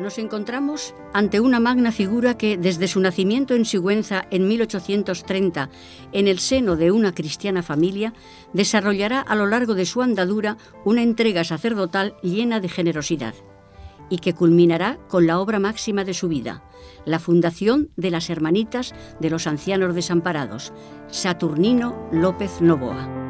Nos encontramos ante una magna figura que, desde su nacimiento en Sigüenza en 1830, en el seno de una cristiana familia, desarrollará a lo largo de su andadura una entrega sacerdotal llena de generosidad, y que culminará con la obra máxima de su vida, la fundación de las Hermanitas de los Ancianos Desamparados, Saturnino López Novoa.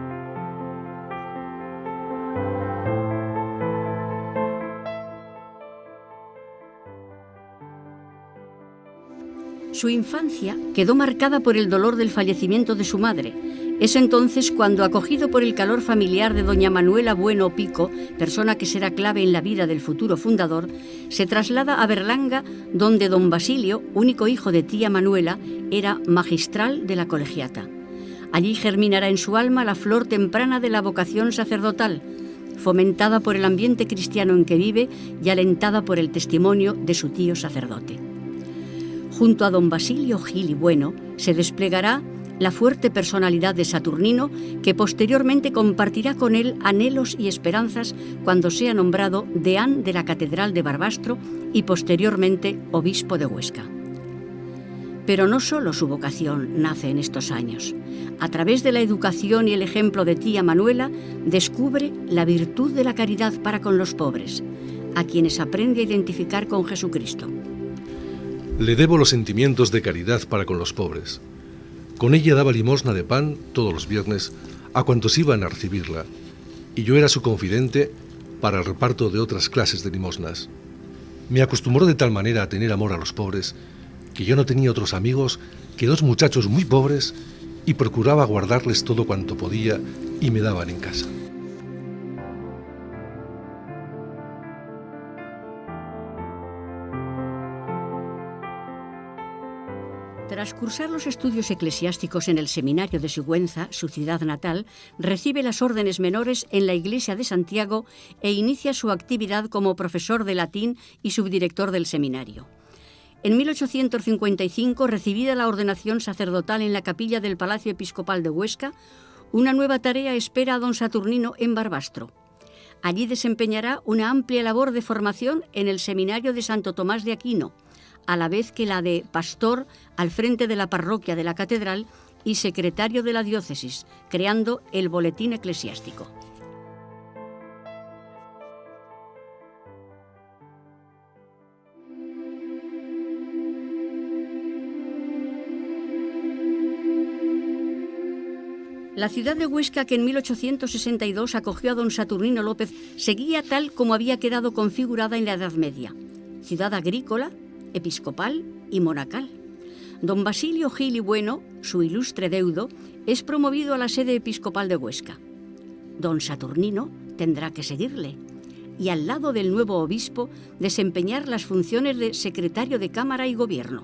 Su infancia quedó marcada por el dolor del fallecimiento de su madre. Es entonces cuando, acogido por el calor familiar de doña Manuela Bueno Pico, persona que será clave en la vida del futuro fundador, se traslada a Berlanga, donde don Basilio, único hijo de tía Manuela, era magistral de la colegiata. Allí germinará en su alma la flor temprana de la vocación sacerdotal, fomentada por el ambiente cristiano en que vive y alentada por el testimonio de su tío sacerdote. Junto a don Basilio Gil y Bueno se desplegará la fuerte personalidad de Saturnino, que posteriormente compartirá con él anhelos y esperanzas cuando sea nombrado deán de la Catedral de Barbastro y posteriormente obispo de Huesca. Pero no solo su vocación nace en estos años. A través de la educación y el ejemplo de tía Manuela, descubre la virtud de la caridad para con los pobres, a quienes aprende a identificar con Jesucristo. Le debo los sentimientos de caridad para con los pobres. Con ella daba limosna de pan todos los viernes a cuantos iban a recibirla, y yo era su confidente para el reparto de otras clases de limosnas. Me acostumbró de tal manera a tener amor a los pobres que yo no tenía otros amigos que dos muchachos muy pobres y procuraba guardarles todo cuanto podía y me daban en casa. Tras cursar los estudios eclesiásticos en el seminario de Sigüenza, su ciudad natal, recibe las órdenes menores en la Iglesia de Santiago e inicia su actividad como profesor de latín y subdirector del seminario. En 1855, recibida la ordenación sacerdotal en la capilla del Palacio Episcopal de Huesca, una nueva tarea espera a don Saturnino en Barbastro. Allí desempeñará una amplia labor de formación en el seminario de Santo Tomás de Aquino, a la vez que la de pastor al frente de la parroquia de la catedral y secretario de la diócesis, creando el Boletín Eclesiástico. La ciudad de Huesca, que en 1862 acogió a don Saturnino López, seguía tal como había quedado configurada en la Edad Media: ciudad agrícola, episcopal y monacal. Don Basilio Gil y Bueno, su ilustre deudo, es promovido a la sede episcopal de Huesca. Don Saturnino tendrá que seguirle y, al lado del nuevo obispo, desempeñar las funciones de secretario de Cámara y Gobierno.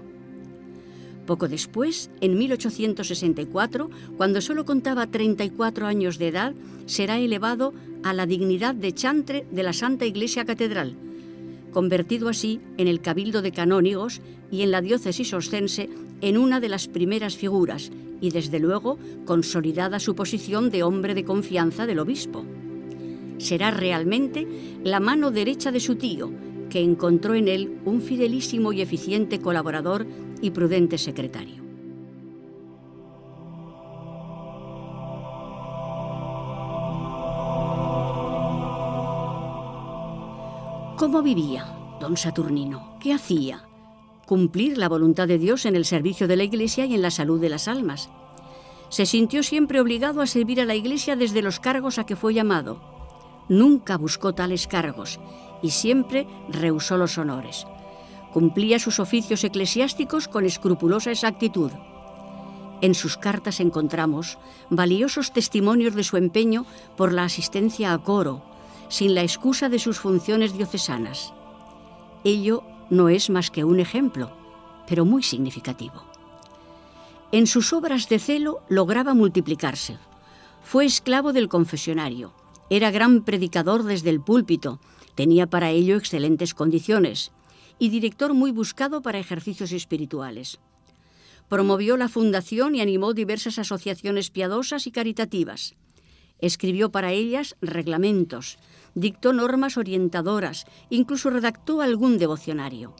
Poco después, en 1864, cuando solo contaba 34 años de edad, será elevado a la dignidad de chantre de la Santa Iglesia Catedral, convertido así en el Cabildo de Canónigos y en la diócesis oscense en una de las primeras figuras y, desde luego, consolidada su posición de hombre de confianza del obispo. Será realmente la mano derecha de su tío, que encontró en él un fidelísimo y eficiente colaborador y prudente secretario. ¿Cómo vivía don Saturnino? ¿Qué hacía? Cumplir la voluntad de Dios en el servicio de la Iglesia y en la salud de las almas. Se sintió siempre obligado a servir a la Iglesia desde los cargos a que fue llamado. Nunca buscó tales cargos y siempre rehusó los honores. Cumplía sus oficios eclesiásticos con escrupulosa exactitud. En sus cartas encontramos valiosos testimonios de su empeño por la asistencia a coro, sin la excusa de sus funciones diocesanas. Ello no es más que un ejemplo, pero muy significativo. En sus obras de celo lograba multiplicarse. Fue esclavo del confesionario, era gran predicador desde el púlpito, tenía para ello excelentes condiciones, y director muy buscado para ejercicios espirituales. Promovió la fundación y animó diversas asociaciones piadosas y caritativas. Escribió para ellas reglamentos, dictó normas orientadoras, incluso redactó algún devocionario.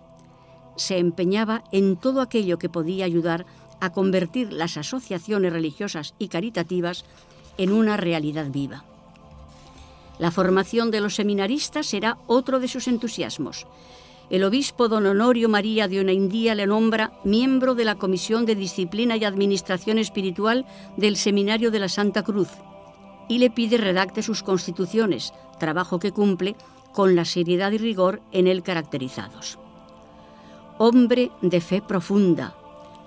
Se empeñaba en todo aquello que podía ayudar a convertir las asociaciones religiosas y caritativas en una realidad viva. La formación de los seminaristas era otro de sus entusiasmos. El obispo don Honorio María de Onaindía le nombra miembro de la Comisión de Disciplina y Administración Espiritual del Seminario de la Santa Cruz y le pide redacte sus constituciones, trabajo que cumple con la seriedad y rigor en él caracterizados. Hombre de fe profunda,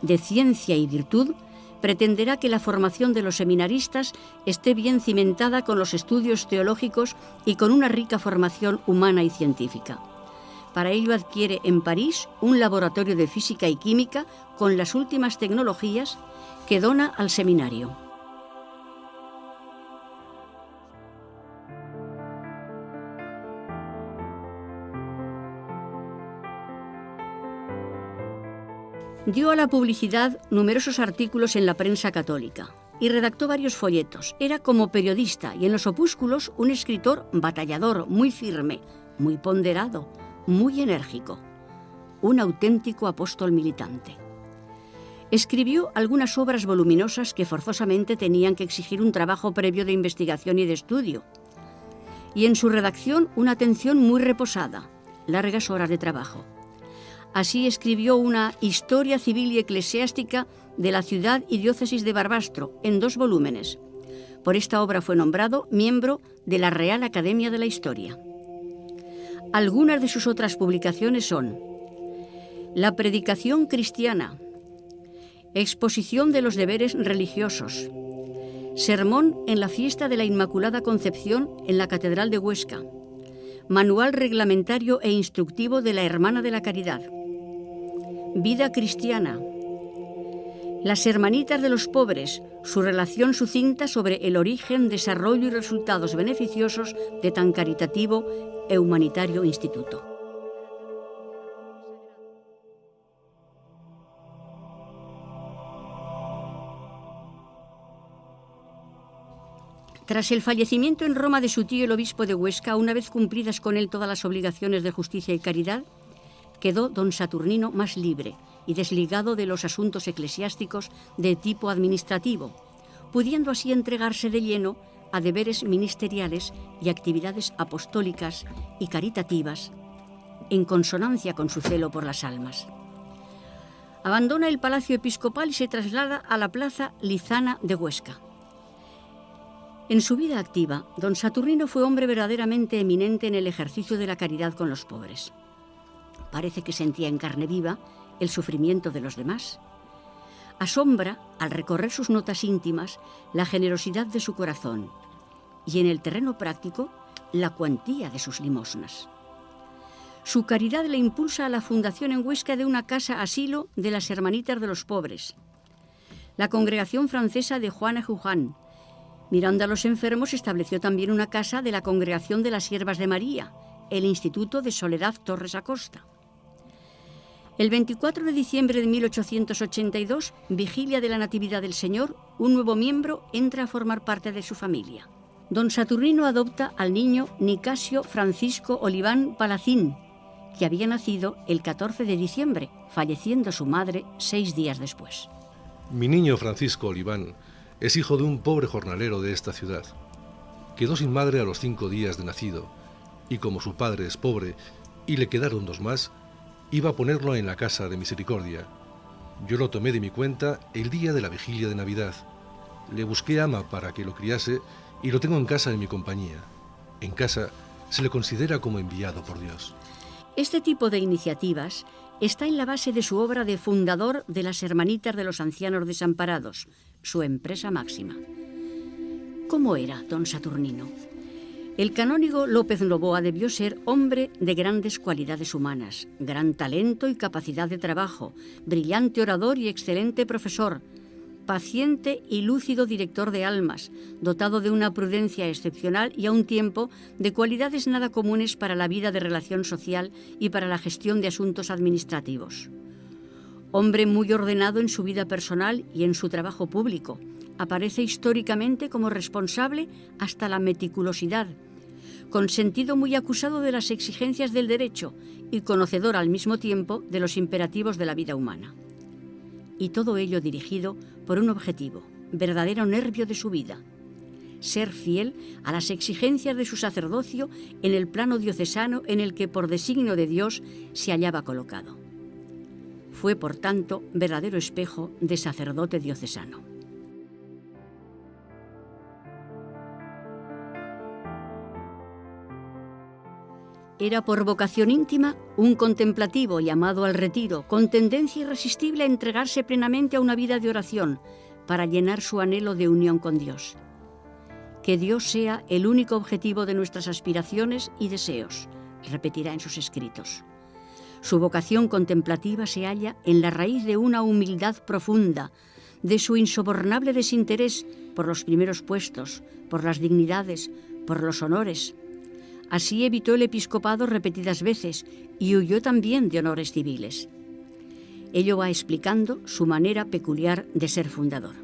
de ciencia y virtud, pretenderá que la formación de los seminaristas esté bien cimentada con los estudios teológicos y con una rica formación humana y científica. Para ello adquiere en París un laboratorio de física y química con las últimas tecnologías que dona al seminario. Dio a la publicidad numerosos artículos en la prensa católica y redactó varios folletos. Era como periodista y en los opúsculos un escritor batallador, muy firme, muy ponderado, muy enérgico, un auténtico apóstol militante. Escribió algunas obras voluminosas que forzosamente tenían que exigir un trabajo previo de investigación y de estudio, y en su redacción una atención muy reposada, largas horas de trabajo. Así escribió una Historia civil y eclesiástica de la ciudad y diócesis de Barbastro, en 2 volúmenes. Por esta obra fue nombrado miembro de la Real Academia de la Historia. Algunas de sus otras publicaciones son La predicación cristiana, Exposición de los deberes religiosos, Sermón en la fiesta de la Inmaculada Concepción en la Catedral de Huesca, Manual reglamentario e instructivo de la Hermana de la Caridad, Vida cristiana, Las hermanitas de los pobres, su relación sucinta sobre el origen, desarrollo y resultados beneficiosos de tan caritativo e humanitario instituto. Tras el fallecimiento en Roma de su tío el obispo de Huesca, una vez cumplidas con él todas las obligaciones de justicia y caridad, quedó don Saturnino más libre y desligado de los asuntos eclesiásticos de tipo administrativo, pudiendo así entregarse de lleno a deberes ministeriales y actividades apostólicas y caritativas, en consonancia con su celo por las almas. Abandona el palacio episcopal y se traslada a la plaza Lizana de Huesca. En su vida activa, don Saturnino fue hombre verdaderamente eminente en el ejercicio de la caridad con los pobres. Parece que sentía en carne viva el sufrimiento de los demás. Asombra, al recorrer sus notas íntimas, la generosidad de su corazón y, en el terreno práctico, la cuantía de sus limosnas. Su caridad le impulsa a la fundación en Huesca de una casa asilo de las Hermanitas de los Pobres, la Congregación Francesa de Juana Juján. Mirando a los enfermos, estableció también una casa de la Congregación de las Siervas de María, el Instituto de Soledad Torres Acosta. El 24 de diciembre de 1882, vigilia de la Natividad del Señor, un nuevo miembro entra a formar parte de su familia. Don Saturnino adopta al niño Nicasio Francisco Oliván Palacín, que había nacido el 14 de diciembre, falleciendo su madre 6 días después. Mi niño Francisco Oliván es hijo de un pobre jornalero de esta ciudad. Quedó sin madre a los 5 días de nacido, y como su padre es pobre y le quedaron 2 más, iba a ponerlo en la casa de misericordia. Yo lo tomé de mi cuenta el día de la vigilia de Navidad. Le busqué ama para que lo criase y lo tengo en casa en mi compañía. En casa se le considera como enviado por Dios. Este tipo de iniciativas está en la base de su obra de fundador de las Hermanitas de los Ancianos Desamparados, su empresa máxima. ¿Cómo era don Saturnino? El canónigo López Novoa debió ser hombre de grandes cualidades humanas, gran talento y capacidad de trabajo, brillante orador y excelente profesor, paciente y lúcido director de almas, dotado de una prudencia excepcional y a un tiempo de cualidades nada comunes para la vida de relación social y para la gestión de asuntos administrativos. Hombre muy ordenado en su vida personal y en su trabajo público, aparece históricamente como responsable hasta la meticulosidad, con sentido muy acusado de las exigencias del derecho y conocedor al mismo tiempo de los imperativos de la vida humana. Y todo ello dirigido por un objetivo, verdadero nervio de su vida: ser fiel a las exigencias de su sacerdocio en el plano diocesano en el que por designio de Dios se hallaba colocado. Fue, por tanto, verdadero espejo de sacerdote diocesano. Era por vocación íntima un contemplativo llamado al retiro, con tendencia irresistible a entregarse plenamente a una vida de oración para llenar su anhelo de unión con Dios. Que Dios sea el único objetivo de nuestras aspiraciones y deseos, repetirá en sus escritos. Su vocación contemplativa se halla en la raíz de una humildad profunda, de su insobornable desinterés por los primeros puestos, por las dignidades, por los honores. Así evitó el episcopado repetidas veces y huyó también de honores civiles. Ello va explicando su manera peculiar de ser fundador.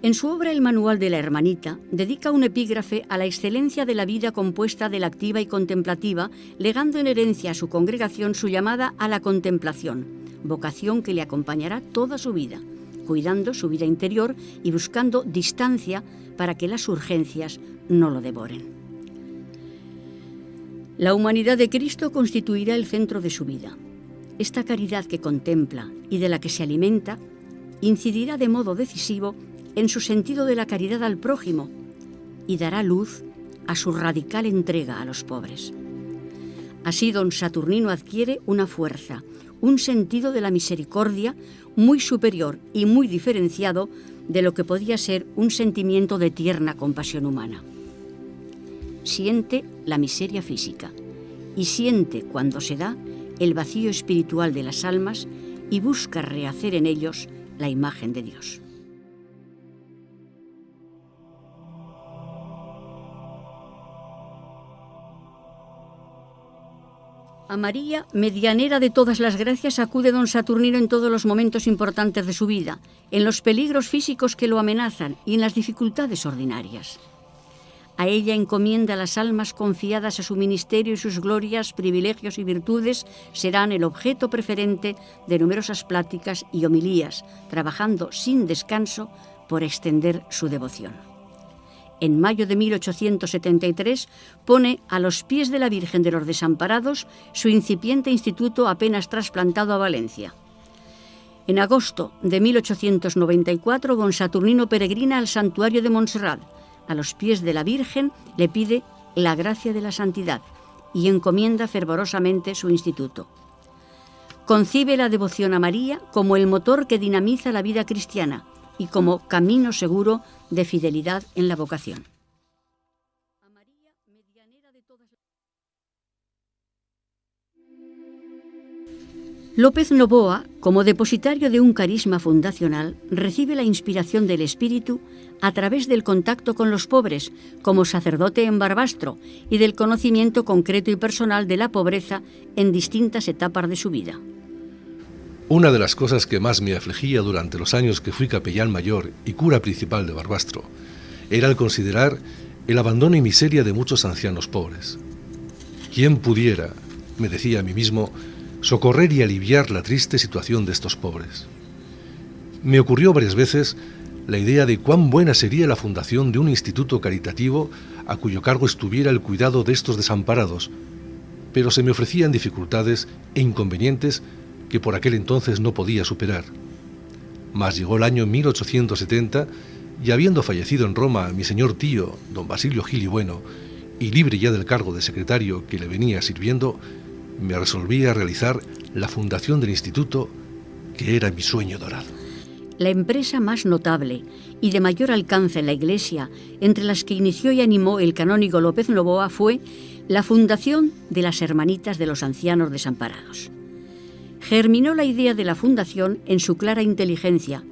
En su obra El Manual de la Hermanita, dedica un epígrafe a la excelencia de la vida compuesta de la activa y contemplativa, legando en herencia a su congregación su llamada a la contemplación, vocación que le acompañará toda su vida, cuidando su vida interior y buscando distancia para que las urgencias no lo devoren. La humanidad de Cristo constituirá el centro de su vida. Esta caridad que contempla y de la que se alimenta incidirá de modo decisivo en su sentido de la caridad al prójimo y dará luz a su radical entrega a los pobres. Así don Saturnino adquiere una fuerza, un sentido de la misericordia muy superior y muy diferenciado de lo que podía ser un sentimiento de tierna compasión humana. Siente la miseria física y siente, cuando se da, el vacío espiritual de las almas y busca rehacer en ellos la imagen de Dios. A María, medianera de todas las gracias, acude don Saturnino en todos los momentos importantes de su vida, en los peligros físicos que lo amenazan y en las dificultades ordinarias. A ella encomienda las almas confiadas a su ministerio y sus glorias, privilegios y virtudes serán el objeto preferente de numerosas pláticas y homilías, trabajando sin descanso por extender su devoción. En mayo de 1873 pone a los pies de la Virgen de los Desamparados su incipiente instituto apenas trasplantado a Valencia. En agosto de 1894 don Saturnino peregrina al santuario de Montserrat. A los pies de la Virgen le pide la gracia de la santidad y encomienda fervorosamente su instituto. Concibe la devoción a María como el motor que dinamiza la vida cristiana y como camino seguro de fidelidad en la vocación. López Novoa, como depositario de un carisma fundacional, recibe la inspiración del Espíritu a través del contacto con los pobres, como sacerdote en Barbastro, y del conocimiento concreto y personal de la pobreza en distintas etapas de su vida. Una de las cosas que más me afligía durante los años que fui capellán mayor y cura principal de Barbastro era el considerar el abandono y miseria de muchos ancianos pobres. ¿Quién pudiera, me decía a mí mismo, socorrer y aliviar la triste situación de estos pobres? Me ocurrió varias veces la idea de cuán buena sería la fundación de un instituto caritativo a cuyo cargo estuviera el cuidado de estos desamparados, pero se me ofrecían dificultades e inconvenientes que por aquel entonces no podía superar. Mas llegó el año 1870 y, habiendo fallecido en Roma mi señor tío, don Basilio Gil y Bueno, y libre ya del cargo de secretario que le venía sirviendo, me resolví a realizar la fundación del instituto, que era mi sueño dorado. La empresa más notable y de mayor alcance en la Iglesia, entre las que inició y animó el canónigo López Novoa, fue la fundación de las Hermanitas de los Ancianos Desamparados. Germinó la idea de la fundación en su clara inteligencia,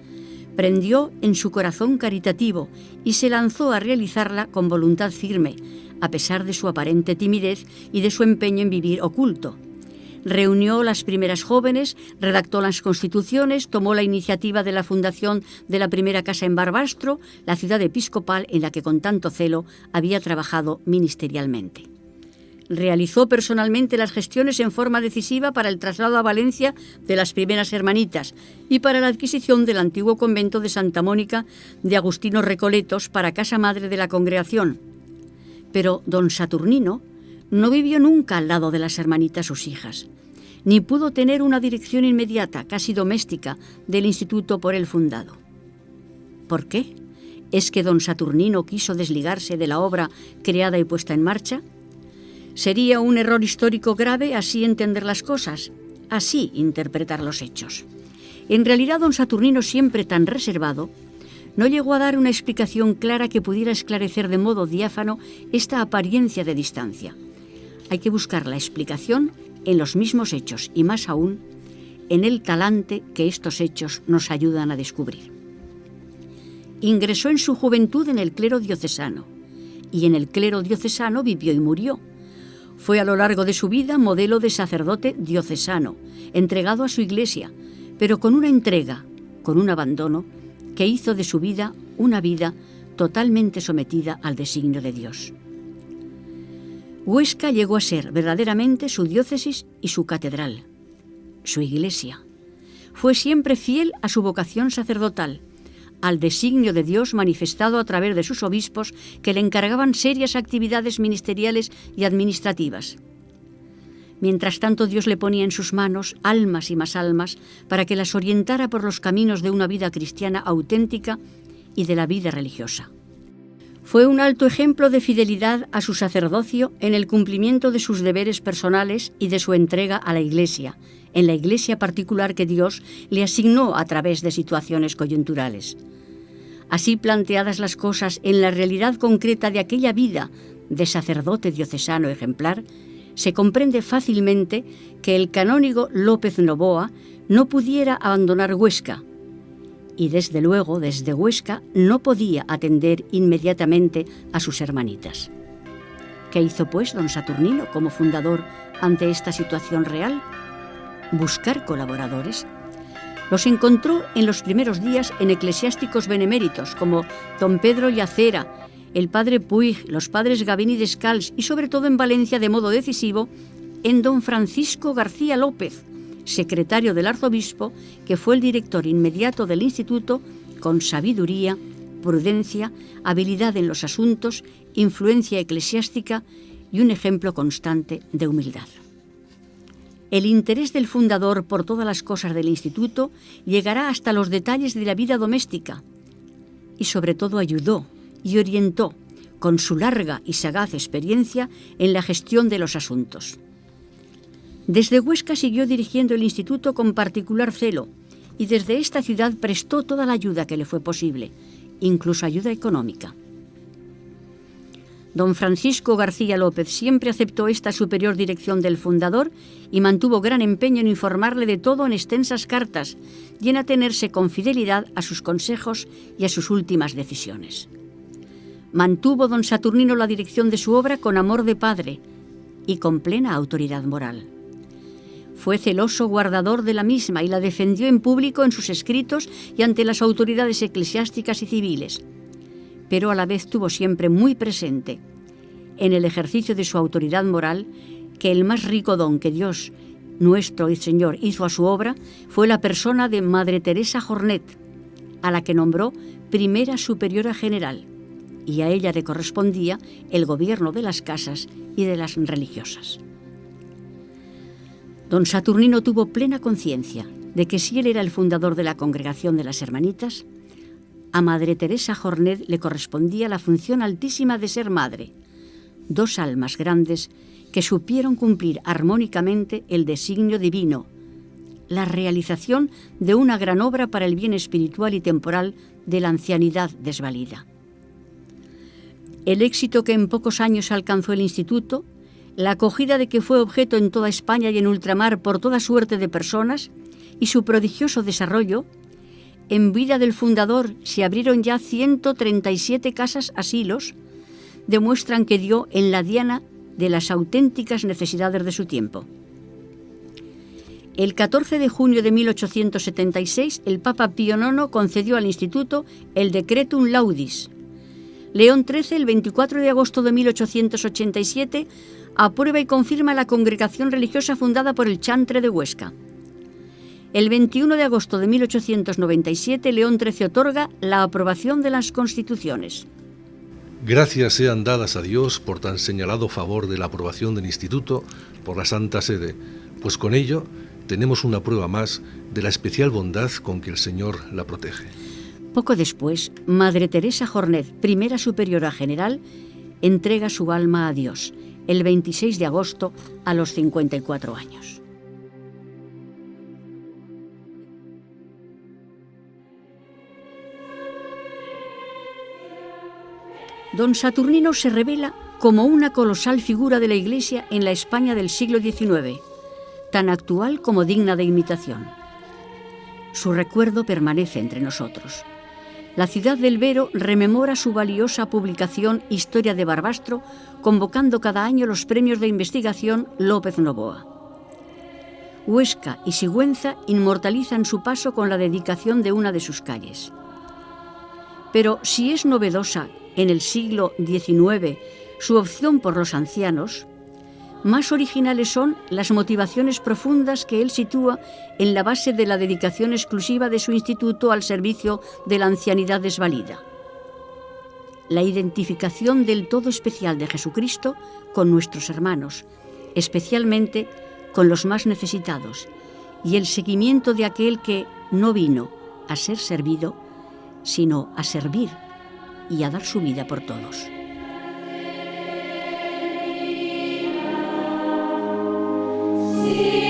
prendió en su corazón caritativo y se lanzó a realizarla con voluntad firme, a pesar de su aparente timidez y de su empeño en vivir oculto. Reunió las primeras jóvenes, redactó las constituciones, tomó la iniciativa de la fundación de la primera casa en Barbastro, la ciudad episcopal en la que con tanto celo había trabajado ministerialmente. Realizó personalmente las gestiones en forma decisiva para el traslado a Valencia de las primeras hermanitas y para la adquisición del antiguo convento de Santa Mónica de Agustinos Recoletos para casa madre de la congregación. Pero don Saturnino no vivió nunca al lado de las hermanitas sus hijas, ni pudo tener una dirección inmediata, casi doméstica, del instituto por él fundado. ¿Por qué? ¿Es que don Saturnino quiso desligarse de la obra creada y puesta en marcha? Sería un error histórico grave así entender las cosas, así interpretar los hechos. En realidad, don Saturnino, siempre tan reservado, no llegó a dar una explicación clara que pudiera esclarecer de modo diáfano esta apariencia de distancia. Hay que buscar la explicación en los mismos hechos y, más aún, en el talante que estos hechos nos ayudan a descubrir. Ingresó en su juventud en el clero diocesano, y en el clero diocesano vivió y murió. Fue a lo largo de su vida modelo de sacerdote diocesano, entregado a su iglesia, pero con una entrega, con un abandono, que hizo de su vida una vida totalmente sometida al designio de Dios. Huesca llegó a ser verdaderamente su diócesis y su catedral, su iglesia. Fue siempre fiel a su vocación sacerdotal, al designio de Dios manifestado a través de sus obispos que le encargaban serias actividades ministeriales y administrativas. Mientras tanto, Dios le ponía en sus manos almas y más almas para que las orientara por los caminos de una vida cristiana auténtica y de la vida religiosa. Fue un alto ejemplo de fidelidad a su sacerdocio en el cumplimiento de sus deberes personales y de su entrega a la Iglesia, en la Iglesia particular que Dios le asignó a través de situaciones coyunturales. Así planteadas las cosas en la realidad concreta de aquella vida de sacerdote diocesano ejemplar, se comprende fácilmente que el canónigo López Novoa no pudiera abandonar Huesca, y desde luego desde Huesca no podía atender inmediatamente a sus hermanitas. ¿Qué hizo pues don Saturnino como fundador ante esta situación real? Buscar colaboradores. Los encontró en los primeros días en eclesiásticos beneméritos como don Pedro Llacera, el padre Puig, los padres Gavín y Descalç y sobre todo en Valencia de modo decisivo en don Francisco García López, secretario del arzobispo, que fue el director inmediato del instituto con sabiduría, prudencia, habilidad en los asuntos, influencia eclesiástica y un ejemplo constante de humildad. El interés del fundador por todas las cosas del instituto llegará hasta los detalles de la vida doméstica y sobre todo ayudó y orientó con su larga y sagaz experiencia en la gestión de los asuntos. Desde Huesca siguió dirigiendo el instituto con particular celo y desde esta ciudad prestó toda la ayuda que le fue posible, incluso ayuda económica. Don Francisco García López siempre aceptó esta superior dirección del fundador y mantuvo gran empeño en informarle de todo en extensas cartas y en atenerse con fidelidad a sus consejos y a sus últimas decisiones. Mantuvo don Saturnino la dirección de su obra con amor de padre y con plena autoridad moral. Fue celoso guardador de la misma y la defendió en público en sus escritos y ante las autoridades eclesiásticas y civiles, pero a la vez tuvo siempre muy presente, en el ejercicio de su autoridad moral, que el más rico don que Dios, nuestro Señor, hizo a su obra fue la persona de Madre Teresa Jornet, a la que nombró primera superiora general, y a ella le correspondía el gobierno de las casas y de las religiosas. Don Saturnino tuvo plena conciencia de que si él era el fundador de la Congregación de las Hermanitas, a Madre Teresa Jornet le correspondía la función altísima de ser madre, dos almas grandes que supieron cumplir armónicamente el designio divino, la realización de una gran obra para el bien espiritual y temporal de la ancianidad desvalida. El éxito que en pocos años alcanzó el instituto, la acogida de que fue objeto en toda España y en ultramar por toda suerte de personas y su prodigioso desarrollo, en vida del fundador se abrieron ya 137 casas asilos, demuestran que dio en la diana de las auténticas necesidades de su tiempo. El 14 de junio de 1876, el Papa Pío IX concedió al Instituto el Decretum Laudis. León XIII, el 24 de agosto de 1887, aprueba y confirma la congregación religiosa fundada por el chantre de Huesca. El 21 de agosto de 1897, León XIII otorga la aprobación de las constituciones. Gracias sean dadas a Dios por tan señalado favor de la aprobación del Instituto por la Santa Sede, pues con ello tenemos una prueba más de la especial bondad con que el Señor la protege. Poco después, Madre Teresa Jornet, primera superiora general, entrega su alma a Dios, el 26 de agosto a los 54 años. Don Saturnino se revela como una colosal figura de la Iglesia en la España del siglo XIX, tan actual como digna de imitación. Su recuerdo permanece entre nosotros. La ciudad del Vero rememora su valiosa publicación Historia de Barbastro, convocando cada año los premios de investigación López Novoa. Huesca y Sigüenza inmortalizan su paso con la dedicación de una de sus calles. Pero si es novedosa en el siglo XIX su opción por los ancianos, más originales son las motivaciones profundas que él sitúa en la base de la dedicación exclusiva de su instituto al servicio de la ancianidad desvalida. La identificación del todo especial de Jesucristo con nuestros hermanos, especialmente con los más necesitados, y el seguimiento de aquel que no vino a ser servido, sino a servir y a dar su vida por todos. Sí.